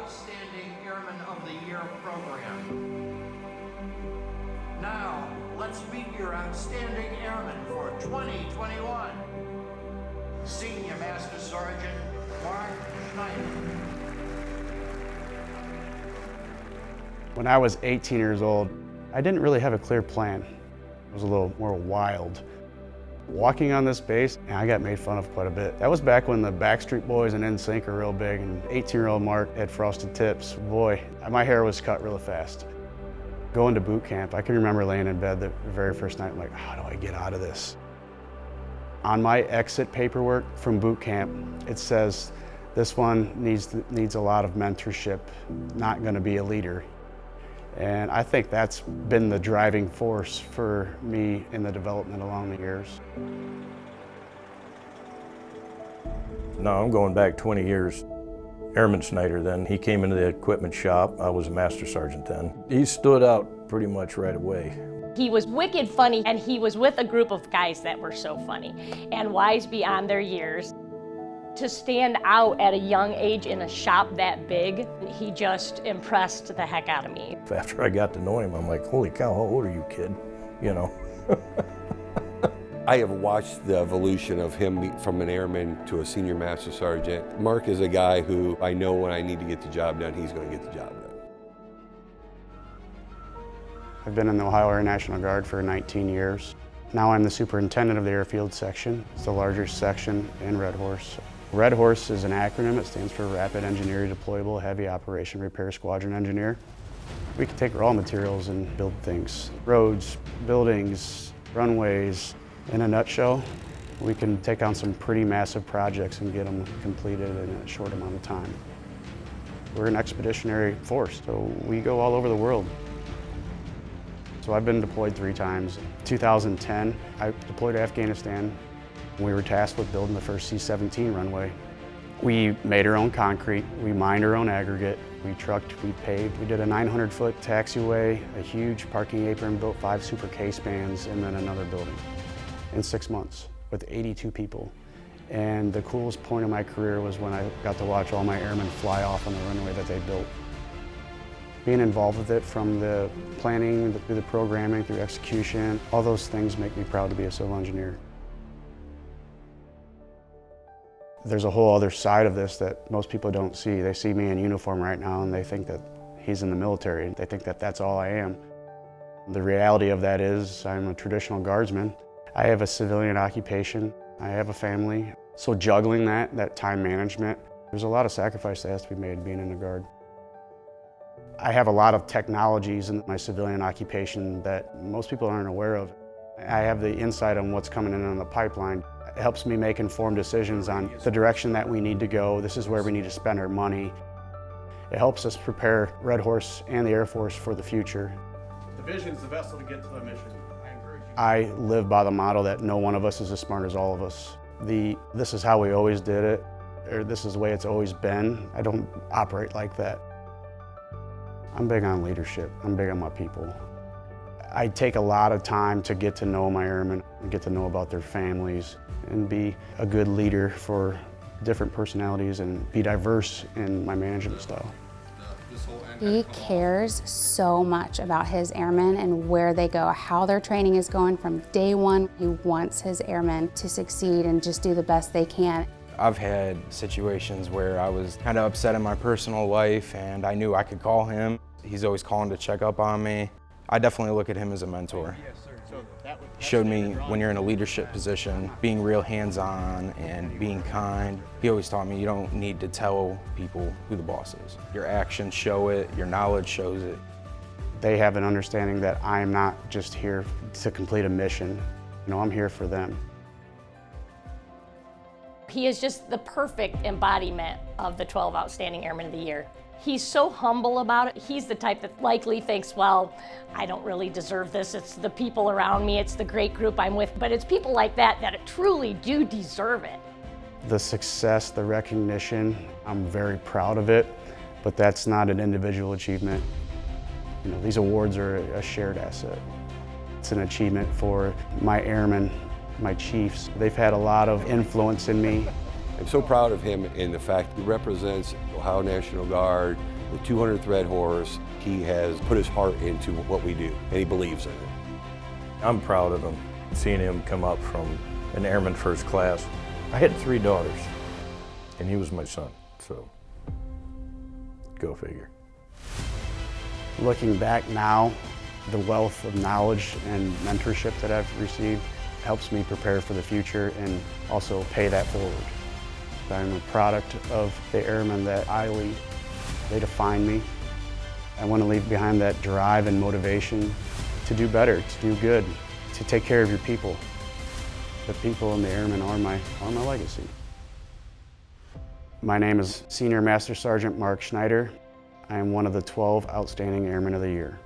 Outstanding Airmen of the Year program. Now, let's meet your Outstanding Airmen for 2021. Senior Master Sergeant Mark Schneider. When I was 18 years old, I didn't really have a clear plan. It was a little more wild. Walking on this base, I got made fun of quite a bit. That was back when the Backstreet Boys and NSYNC were real big, and 18-year-old Mark had frosted tips. Boy, my hair was cut really fast. Going to boot camp, I can remember laying in bed the very first night, I'm like, how do I get out of this? On my exit paperwork from boot camp, it says, this one needs a lot of mentorship, not gonna be a leader. And I think that's been the driving force for me in the development along the years. No, I'm going back 20 years. Airman Schneider then, he came into the equipment shop. I was a master sergeant then. He stood out pretty much right away. He was wicked funny, and he was with a group of guys that were so funny and wise beyond their years. To stand out at a young age in a shop that big, he just impressed the heck out of me. After I got to know him, I'm like, holy cow, how old are you, kid? You know. I have watched the evolution of him from an airman to a senior master sergeant. Mark is a guy who I know when I need to get the job done, he's going to get the job done. I've been in the Ohio Air National Guard for 19 years. Now I'm the superintendent of the airfield section. It's the largest section in Red Horse. Red Horse is an acronym. It stands for Rapid Engineer Deployable Heavy Operation Repair Squadron Engineer. We can take raw materials and build things. Roads, buildings, runways. In a nutshell, we can take on some pretty massive projects and get them completed in a short amount of time. We're an expeditionary force, so we go all over the world. So I've been deployed 3 times. 2010, I deployed to Afghanistan. We were tasked with building the first C-17 runway. We made our own concrete, we mined our own aggregate, we trucked, we paved. We did a 900-foot taxiway, a huge parking apron, built 5 super K-spans, and then another building in 6 months with 82 people. And the coolest point of my career was when I got to watch all my airmen fly off on the runway that they built. Being involved with it from the planning, through the programming, through execution, all those things make me proud to be a civil engineer. There's a whole other side of this that most people don't see. They see me in uniform right now and they think that he's in the military. They think that that's all I am. The reality of that is I'm a traditional guardsman. I have a civilian occupation. I have a family. So juggling that time management, there's a lot of sacrifice that has to be made being in the Guard. I have a lot of technologies in my civilian occupation that most people aren't aware of. I have the insight on what's coming in on the pipeline. It helps me make informed decisions on the direction that we need to go. This is where we need to spend our money. It helps us prepare Red Horse and the Air Force for the future. The vision is the vessel to get to the mission. I encourage you. I live by the motto that no one of us is as smart as all of us. This is how we always did it, or this is the way it's always been. I don't operate like that. I'm big on leadership. I'm big on my people. I take a lot of time to get to know my airmen, and get to know about their families, and be a good leader for different personalities and be diverse in my management style. He cares so much about his airmen and where they go, how their training is going from day one. He wants his airmen to succeed and just do the best they can. I've had situations where I was kind of upset in my personal life and I knew I could call him. He's always calling to check up on me. I definitely look at him as a mentor. He showed me when you're in a leadership position, being real hands-on and being kind. He always taught me you don't need to tell people who the boss is. Your actions show it, your knowledge shows it. They have an understanding that I'm not just here to complete a mission. You know, I'm here for them. He is just the perfect embodiment of the 12 Outstanding Airmen of the Year. He's so humble about it. He's the type that likely thinks, well, I don't really deserve this. It's the people around me. It's the great group I'm with. But it's people like that that truly do deserve it. The success, the recognition, I'm very proud of it, but that's not an individual achievement. You know, these awards are a shared asset. It's an achievement for my airmen, my chiefs. They've had a lot of influence in me. I'm so proud of him in the fact he represents Ohio National Guard the 200th Red Horse. He has put his heart into what we do, and he believes in it. I'm proud of him, seeing him come up from an airman first class. I had 3 daughters, and he was my son, so go figure. Looking back now, the wealth of knowledge and mentorship that I've received helps me prepare for the future and also pay that forward. I'm a product of the airmen that I lead. They define me. I want to leave behind that drive and motivation to do better, to do good, to take care of your people. The people and the airmen are my legacy. My name is Senior Master Sergeant Mark Schneider. I am one of the 12 Outstanding Airmen of the Year.